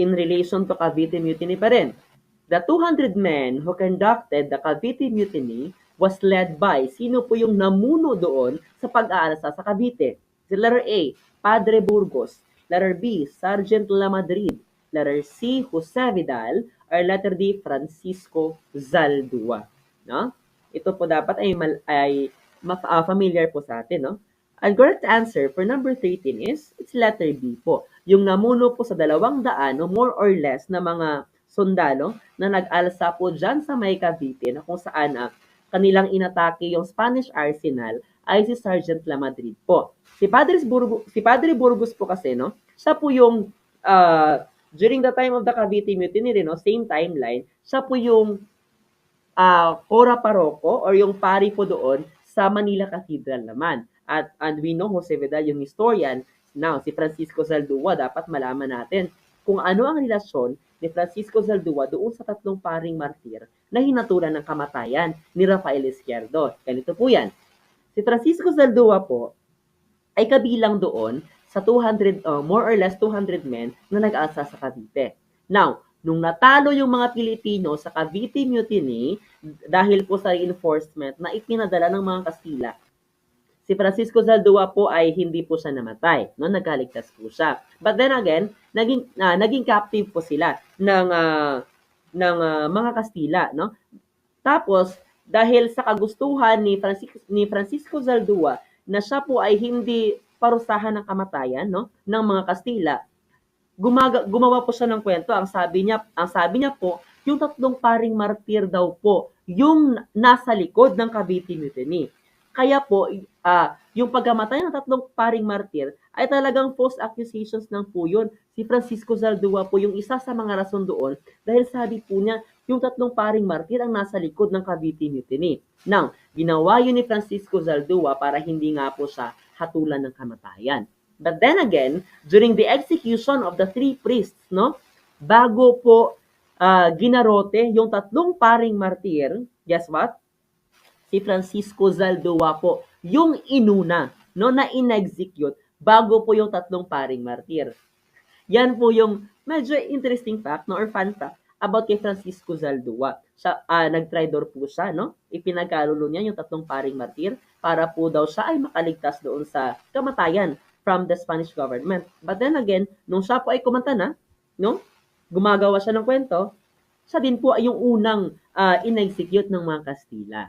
in relation to Cavite Mutiny pa rin. The 200 men who conducted the Cavite Mutiny was led by, sino po yung namuno doon sa pag-aalsa sa Cavite? Letter A, Padre Burgos. Letter B, Sergeant Lamadrid. Letter C, Jose Vidal. Or letter D, Francisco Zaldua. No? Ito po dapat ay familiar po sa atin. No? Ang correct answer for number 13 is, it's letter B po. Yung namuno po sa 200 o more or less na mga sundalo na nag-alsa po dyan sa may Cavite na kung saan kanilang inatake yung Spanish arsenal ay si Sergeant Lamadrid po. Si Padre Burgos po kasi, no, siya po yung during the time of the Cavite Mutiny rin, no, same timeline, siya po yung Cora Parroco or yung pari po doon sa Manila Cathedral naman. And we know Jose Vidal, yung historian. Now, si Francisco Zaldua, dapat malaman natin kung ano ang relasyon ni Francisco Zaldua doon sa 3 paring martir na hinatulan ng kamatayan ni Rafael Izquierdo. Ganito po yan. Si Francisco Zaldua po ay kabilang doon sa 200, more or less 200 men na nag-asa sa Cavite. Now, nung natalo yung mga Pilipino sa Cavite Mutiny, dahil po sa reinforcement na ipinadala ng mga Kastila, si Francisco Zaldua po ay hindi po siya namatay, no? Nagkaligtas po siya. But then again, naging captive po sila ng mga Kastila, no? Tapos dahil sa kagustuhan ni Francisco Zaldua na siya po ay hindi parusahan ng kamatayan, no, ng mga Kastila, gumawa po siya ng kwento. Ang sabi niya po, yung 3 paring martir daw po yung nasa likod ng Cavite Mutiny. Kaya po, yung pagkamatay ng 3 paring martir ay talagang false accusations ng po yun. Si Francisco Zaldua po yung isa sa mga rason doon dahil sabi po niya, yung 3 paring martir ang nasa likod ng Cavite Mutiny. Now, ginawa yun ni Francisco Zaldua para hindi nga po siya hatulan ng kamatayan. But then again, during the execution of the 3 priests, no, bago po ginarote yung 3 paring martir, guess what? Si Francisco Zaldua po yung inuna, no, na in-execute bago po yung 3 paring martir. Yan po yung medyo interesting fact, no, or fun fact about kay Francisco Zaldua. Siya, nag-tridor po siya, no? Ipinagkalulo niya yung 3 paring martir para po daw siya ay makaligtas doon sa kamatayan from the Spanish government. But then again, nung siya po ay kumanta na, no? Gumagawa siya ng kwento, siya din po ay yung unang in-execute ng mga Kastila.